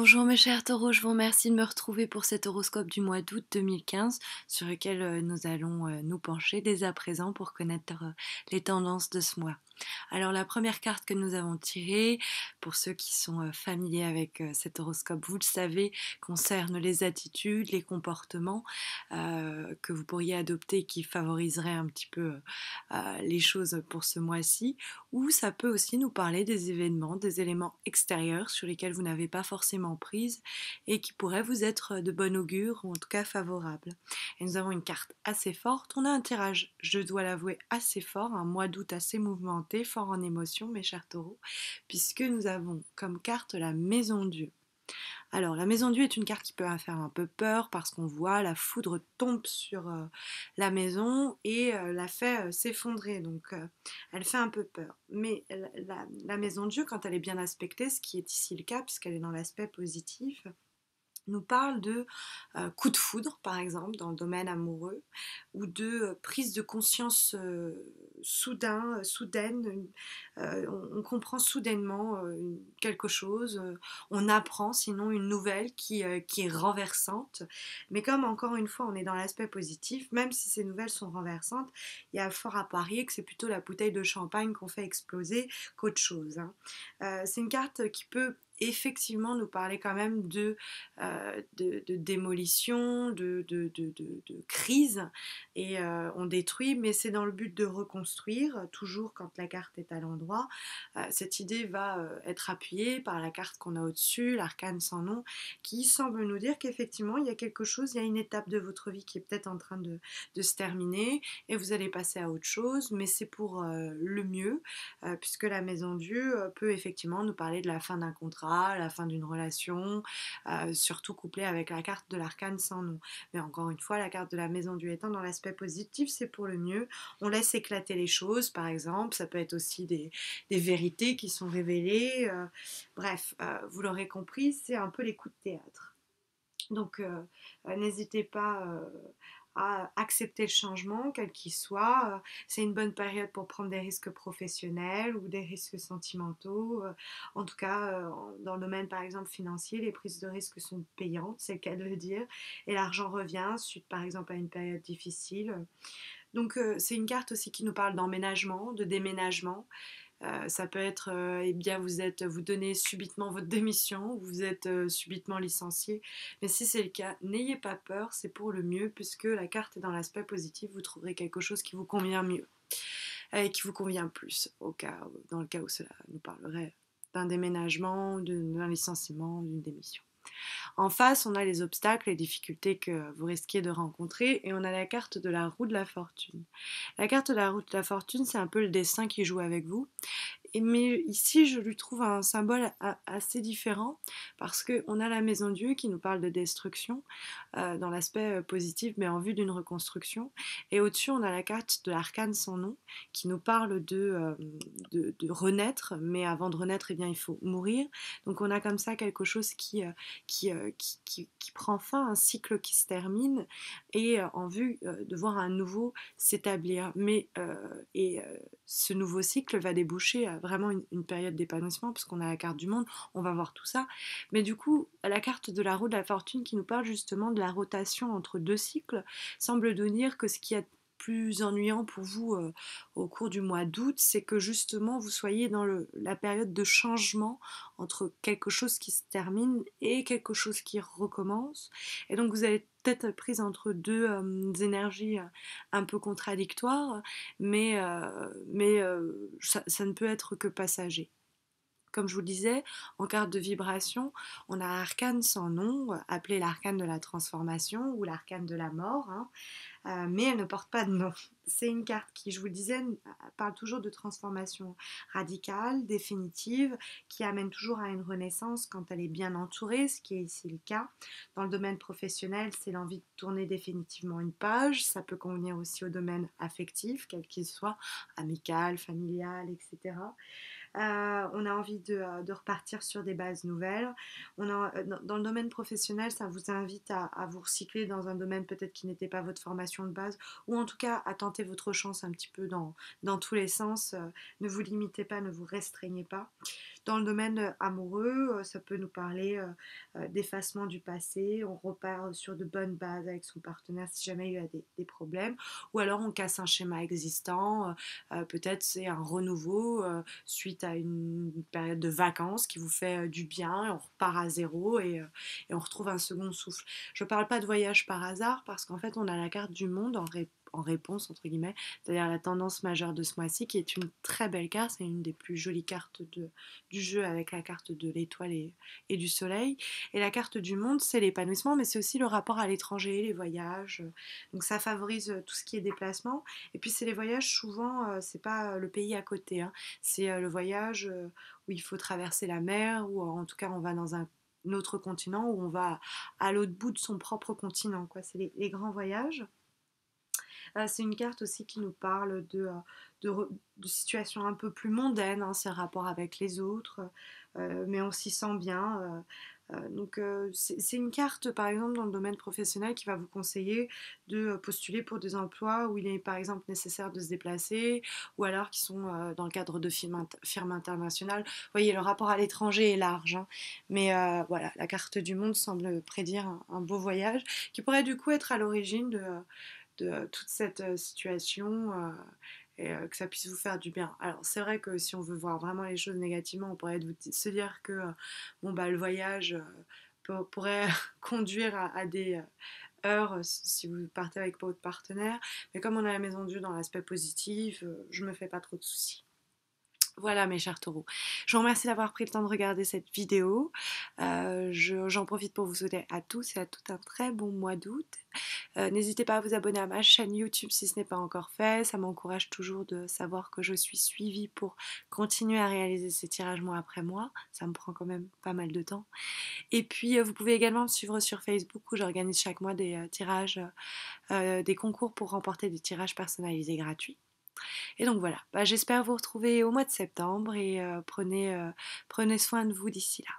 Bonjour mes chers taureaux, je vous remercie de me retrouver pour cet horoscope du mois d'août 2015 sur lequel nous allons nous pencher dès à présent pour connaître les tendances de ce mois. Alors la première carte que nous avons tirée, pour ceux qui sont familiers avec cet horoscope, vous le savez, concerne les attitudes, les comportements que vous pourriez adopter qui favoriseraient un petit peu les choses pour ce mois-ci, ou ça peut aussi nous parler des événements, des éléments extérieurs sur lesquels vous n'avez pas forcément prise et qui pourraient vous être de bon augure ou en tout cas favorables. Et nous avons une carte assez forte, on a un tirage, je dois l'avouer, assez fort, un mois d'août assez mouvementé, fort en émotion mes chers taureaux, puisque nous avons comme carte la maison Dieu. Alors, la maison Dieu est une carte qui peut faire un peu peur parce qu'on voit la foudre tombe sur la maison et la fait s'effondrer. Donc, elle fait un peu peur. Mais la maison Dieu, quand elle est bien aspectée, ce qui est ici le cas puisqu'elle est dans l'aspect positif, nous parle de coup de foudre, par exemple, dans le domaine amoureux, ou de prise de conscience soudaine. On comprend soudainement quelque chose, on apprend sinon une nouvelle qui est renversante. Mais comme encore une fois, on est dans l'aspect positif, même si ces nouvelles sont renversantes, il y a fort à parier que c'est plutôt la bouteille de champagne qu'on fait exploser qu'autre chose, hein. C'est une carte qui peut effectivement nous parler quand même de démolition, de crise, et on détruit, mais c'est dans le but de reconstruire, toujours quand la carte est à l'endroit. Cette idée va être appuyée par la carte qu'on a au-dessus, l'arcane sans nom, qui semble nous dire qu'effectivement il y a quelque chose, il y a une étape de votre vie qui est peut-être en train de se terminer, et vous allez passer à autre chose, mais c'est pour le mieux, puisque la maison Dieu peut effectivement nous parler de la fin d'un contrat, la fin d'une relation, surtout couplé avec la carte de l'arcane sans nom. Mais encore une fois, la carte de la maison Dieu étant dans l'aspect positif, c'est pour le mieux. On laisse éclater les choses, par exemple. Ça peut être aussi des vérités qui sont révélées. Bref, vous l'aurez compris, c'est un peu les coups de théâtre. Donc, n'hésitez pas à accepter le changement, quel qu'il soit. C'est une bonne période pour prendre des risques professionnels ou des risques sentimentaux. En tout cas, dans le domaine, par exemple, financier, les prises de risques sont payantes, c'est le cas de le dire. Et l'argent revient suite, par exemple, à une période difficile. Donc, c'est une carte aussi qui nous parle d'emménagement, de déménagement. Ça peut être, eh bien, vous donnez subitement votre démission, ou vous êtes subitement licencié. Mais si c'est le cas, n'ayez pas peur, c'est pour le mieux, puisque la carte est dans l'aspect positif, vous trouverez quelque chose qui vous convient mieux, et qui vous convient plus, dans le cas où cela nous parlerait d'un déménagement, d'un licenciement, d'une démission. En face, on a les obstacles, les difficultés que vous risquez de rencontrer, et on a la carte de la roue de la fortune. La carte de la roue de la fortune, c'est un peu le destin qui joue avec vous. Mais ici, je lui trouve un symbole assez différent parce qu'on a la maison Dieu qui nous parle de destruction dans l'aspect positif, mais en vue d'une reconstruction. Et au-dessus, on a la carte de l'arcane sans nom qui nous parle de renaître, mais avant de renaître, eh bien, il faut mourir. Donc on a comme ça quelque chose qui prend fin, un cycle qui se termine, et en vue de voir un nouveau s'établir. Ce nouveau cycle va déboucher à vraiment une période d'épanouissement, parce qu'on a la carte du monde, on va voir tout ça. Mais du coup, la carte de la roue de la fortune qui nous parle justement de la rotation entre deux cycles semble nous dire que ce qui est plus ennuyant pour vous au cours du mois d'août, c'est que justement vous soyez dans la période de changement entre quelque chose qui se termine et quelque chose qui recommence. Et donc vous allez peut-être être prise entre deux énergies un peu contradictoires, mais ça ne peut être que passager. Comme je vous le disais, en carte de vibration, on a l'arcane sans nom, appelé l'arcane de la transformation ou l'arcane de la mort, hein, mais elle ne porte pas de nom. C'est une carte qui, je vous le disais, parle toujours de transformation radicale, définitive, qui amène toujours à une renaissance quand elle est bien entourée, ce qui est ici le cas. Dans le domaine professionnel, c'est l'envie de tourner définitivement une page. Ça peut convenir aussi au domaine affectif, quel qu'il soit, amical, familial, etc. On a envie de repartir sur des bases nouvelles. Dans le domaine professionnel, ça vous invite à vous recycler dans un domaine peut-être qui n'était pas votre formation de base, ou en tout cas à tenter votre chance un petit peu dans tous les sens. Ne vous limitez pas, ne vous restreignez pas. Dans le domaine amoureux, ça peut nous parler d'effacement du passé, on repart sur de bonnes bases avec son partenaire si jamais il y a des problèmes, ou alors on casse un schéma existant, peut-être c'est un renouveau suite à une période de vacances qui vous fait du bien, et on repart à zéro et on retrouve un second souffle. Je ne parle pas de voyage par hasard parce qu'en fait on a la carte du monde en réponse, entre guillemets, c'est-à-dire la tendance majeure de ce mois-ci, qui est une très belle carte, c'est une des plus jolies cartes du jeu avec la carte de l'étoile et du soleil. Et la carte du monde, c'est l'épanouissement, mais c'est aussi le rapport à l'étranger, les voyages. Donc ça favorise tout ce qui est déplacement. Et puis c'est les voyages, souvent, c'est pas le pays à côté, hein. C'est le voyage où il faut traverser la mer, ou en tout cas on va dans un autre continent, où on va à l'autre bout de son propre continent, quoi. C'est les grands voyages. C'est une carte aussi qui nous parle de situations un peu plus mondaines, hein, ses rapports avec les autres, mais on s'y sent bien. C'est une carte, par exemple, dans le domaine professionnel qui va vous conseiller de postuler pour des emplois où il est, par exemple, nécessaire de se déplacer, ou alors qui sont dans le cadre de firmes internationales. Vous voyez, le rapport à l'étranger est large, hein, mais voilà, la carte du monde semble prédire un beau voyage qui pourrait du coup être à l'origine de toute cette situation, et que ça puisse vous faire du bien. Alors c'est vrai que si on veut voir vraiment les choses négativement, on pourrait se dire que bon, bah, le voyage pourrait conduire à des heures si vous partez avec votre partenaire, mais comme on a la maison Dieu dans l'aspect positif, je me fais pas trop de soucis. Voilà mes chers taureaux. Je vous remercie d'avoir pris le temps de regarder cette vidéo. J'en profite pour vous souhaiter à tous et à toutes un très bon mois d'août. N'hésitez pas à vous abonner à ma chaîne YouTube si ce n'est pas encore fait. Ça m'encourage toujours de savoir que je suis suivie pour continuer à réaliser ces tirages mois après mois. Ça me prend quand même pas mal de temps. Et puis vous pouvez également me suivre sur Facebook où j'organise chaque mois des tirages, des concours pour remporter des tirages personnalisés gratuits. Et donc voilà, bah, j'espère vous retrouver au mois de septembre et prenez soin de vous d'ici là.